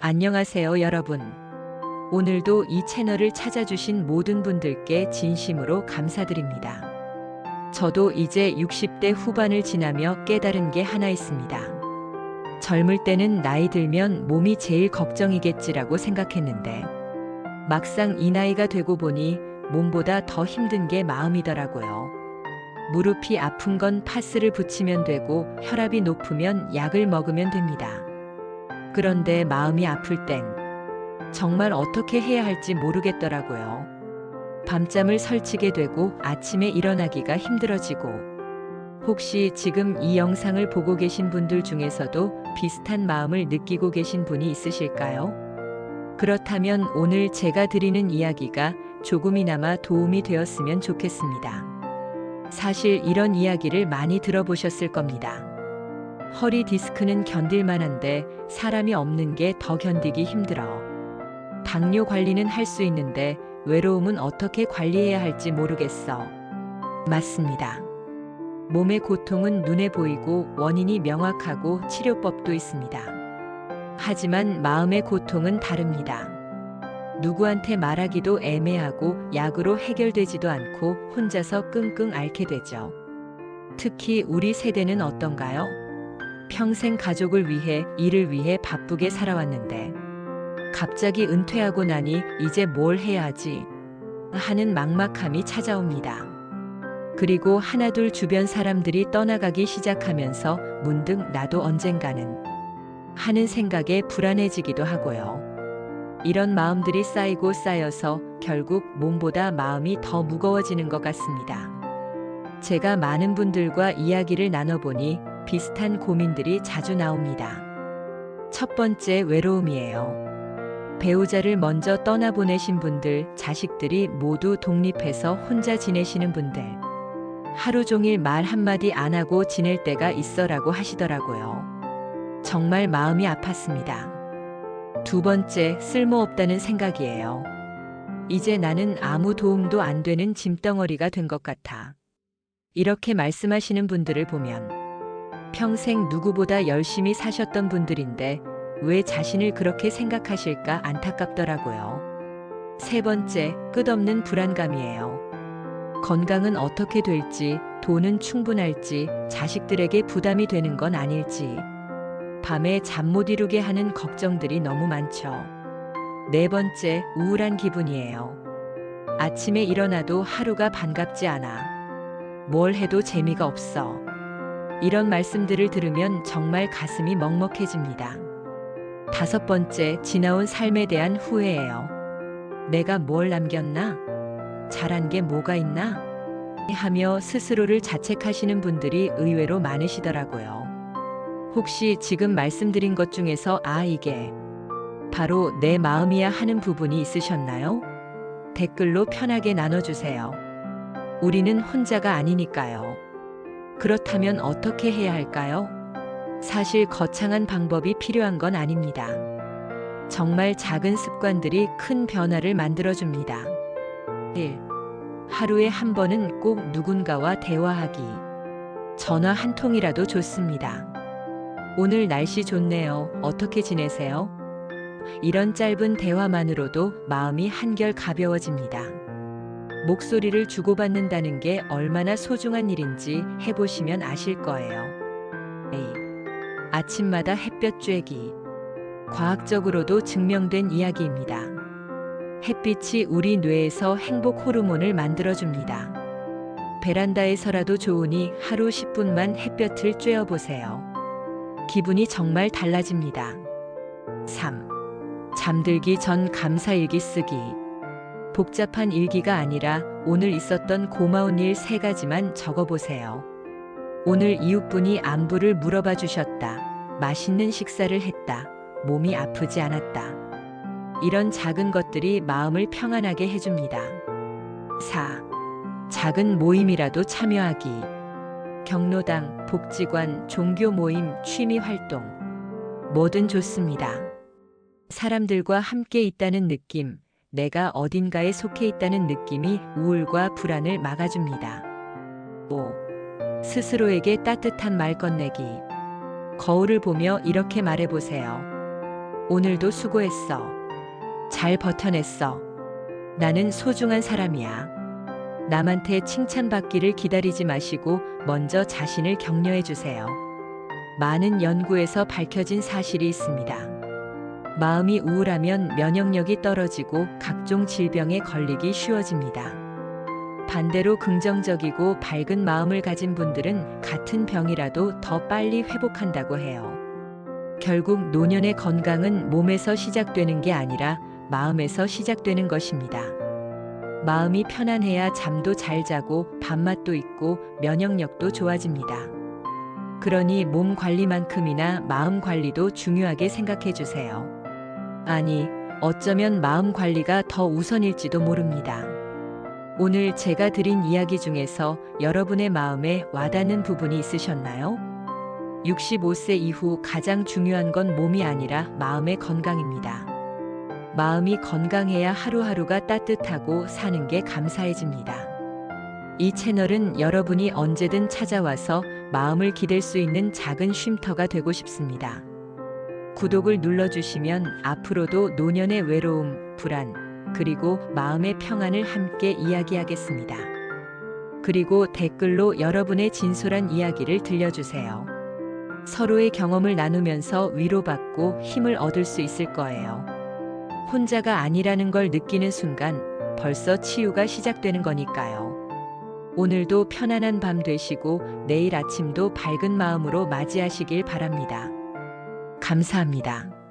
안녕하세요, 여러분. 오늘도 이 채널을 찾아주신 모든 분들께 진심으로 감사드립니다. 저도 이제 60대 후반을 지나며 깨달은 게 하나 있습니다. 젊을 때는 나이 들면 몸이 제일 걱정이겠지라고 생각했는데, 막상 이 나이가 되고 보니 몸보다 더 힘든 게 마음이더라고요. 무릎이 아픈 건 파스를 붙이면 되고, 혈압이 높으면 약을 먹으면 됩니다. 그런데 마음이 아플 땐 정말 어떻게 해야 할지 모르겠더라고요. 밤잠을 설치게 되고 아침에 일어나기가 힘들어지고, 혹시 지금 이 영상을 보고 계신 분들 중에서도 비슷한 마음을 느끼고 계신 분이 있으실까요? 그렇다면 오늘 제가 드리는 이야기가 조금이나마 도움이 되었으면 좋겠습니다. 사실 이런 이야기를 많이 들어보셨을 겁니다. 허리 디스크는 견딜만한데 사람이 없는 게 더 견디기 힘들어. 당뇨 관리는 할 수 있는데 외로움은 어떻게 관리해야 할지 모르겠어. 맞습니다. 몸의 고통은 눈에 보이고 원인이 명확하고 치료법도 있습니다. 하지만 마음의 고통은 다릅니다. 누구한테 말하기도 애매하고 약으로 해결되지도 않고 혼자서 끙끙 앓게 되죠. 특히 우리 세대는 어떤가요? 평생 가족을 위해, 일을 위해 바쁘게 살아왔는데 갑자기 은퇴하고 나니 이제 뭘 해야 하지? 하는 막막함이 찾아옵니다. 그리고 하나둘 주변 사람들이 떠나가기 시작하면서 문득 나도 언젠가는 하는 생각에 불안해지기도 하고요. 이런 마음들이 쌓이고 쌓여서 결국 몸보다 마음이 더 무거워지는 것 같습니다. 제가 많은 분들과 이야기를 나눠보니 비슷한 고민들이 자주 나옵니다. 첫 번째, 외로움이에요. 배우자를 먼저 떠나보내신 분들, 자식들이 모두 독립해서 혼자 지내시는 분들, 하루 종일 말 한마디 안 하고 지낼 때가 있어라고 하시더라고요. 정말 마음이 아팠습니다. 두 번째, 쓸모없다는 생각이에요. 이제 나는 아무 도움도 안 되는 짐덩어리가 된 것 같아. 이렇게 말씀하시는 분들을 보면 평생 누구보다 열심히 사셨던 분들인데 왜 자신을 그렇게 생각하실까 안타깝더라고요. 세 번째, 끝없는 불안감이에요. 건강은 어떻게 될지, 돈은 충분할지, 자식들에게 부담이 되는 건 아닐지, 밤에 잠 못 이루게 하는 걱정들이 너무 많죠. 네 번째, 우울한 기분이에요. 아침에 일어나도 하루가 반갑지 않아. 뭘 해도 재미가 없어. 이런 말씀들을 들으면 정말 가슴이 먹먹해집니다. 다섯 번째, 지나온 삶에 대한 후회예요. 내가 뭘 남겼나? 잘한 게 뭐가 있나? 하며 스스로를 자책하시는 분들이 의외로 많으시더라고요. 혹시 지금 말씀드린 것 중에서 이게 바로 내 마음이야 하는 부분이 있으셨나요? 댓글로 편하게 나눠주세요. 우리는 혼자가 아니니까요. 그렇다면 어떻게 해야 할까요? 사실 거창한 방법이 필요한 건 아닙니다. 정말 작은 습관들이 큰 변화를 만들어줍니다. 1. 하루에 한 번은 꼭 누군가와 대화하기. 전화 한 통이라도 좋습니다. 오늘 날씨 좋네요. 어떻게 지내세요? 이런 짧은 대화만으로도 마음이 한결 가벼워집니다. 목소리를 주고받는다는 게 얼마나 소중한 일인지 해보시면 아실 거예요. 아침마다 햇볕 쬐기. 과학적으로도 증명된 이야기입니다. 햇빛이 우리 뇌에서 행복 호르몬을 만들어줍니다. 베란다에서라도 좋으니 하루 10분만 햇볕을 쬐어보세요. 기분이 정말 달라집니다. 3. 잠들기 전 감사일기 쓰기. 복잡한 일기가 아니라 오늘 있었던 고마운 일 3가지만 적어보세요. 오늘 이웃분이 안부를 물어봐 주셨다. 맛있는 식사를 했다. 몸이 아프지 않았다. 이런 작은 것들이 마음을 평안하게 해줍니다. 4. 작은 모임이라도 참여하기. 경로당, 복지관, 종교 모임, 취미 활동. 뭐든 좋습니다. 사람들과 함께 있다는 느낌, 내가 어딘가에 속해 있다는 느낌이 우울과 불안을 막아줍니다. 5. 스스로에게 따뜻한 말 건네기. 거울을 보며 이렇게 말해보세요. 오늘도 수고했어. 잘 버텨냈어. 나는 소중한 사람이야. 남한테 칭찬받기를 기다리지 마시고 먼저 자신을 격려해 주세요. 많은 연구에서 밝혀진 사실이 있습니다. 마음이 우울하면 면역력이 떨어지고 각종 질병에 걸리기 쉬워집니다. 반대로 긍정적이고 밝은 마음을 가진 분들은 같은 병이라도 더 빨리 회복한다고 해요. 결국 노년의 건강은 몸에서 시작되는 게 아니라 마음에서 시작되는 것입니다. 마음이 편안해야 잠도 잘 자고 밥맛도 있고 면역력도 좋아집니다. 그러니 몸 관리만큼이나 마음 관리도 중요하게 생각해 주세요. 아니, 어쩌면 마음 관리가 더 우선일지도 모릅니다. 오늘 제가 드린 이야기 중에서 여러분의 마음에 와닿는 부분이 있으셨나요? 65세 이후 가장 중요한 건 몸이 아니라 마음의 건강입니다. 마음이 건강해야 하루하루가 따뜻하고 사는 게 감사해집니다. 이 채널은 여러분이 언제든 찾아와서 마음을 기댈 수 있는 작은 쉼터가 되고 싶습니다. 구독을 눌러주시면 앞으로도 노년의 외로움, 불안, 그리고 마음의 평안을 함께 이야기하겠습니다. 그리고 댓글로 여러분의 진솔한 이야기를 들려주세요. 서로의 경험을 나누면서 위로받고 힘을 얻을 수 있을 거예요. 혼자가 아니라는 걸 느끼는 순간 벌써 치유가 시작되는 거니까요. 오늘도 편안한 밤 되시고 내일 아침도 밝은 마음으로 맞이하시길 바랍니다. 감사합니다.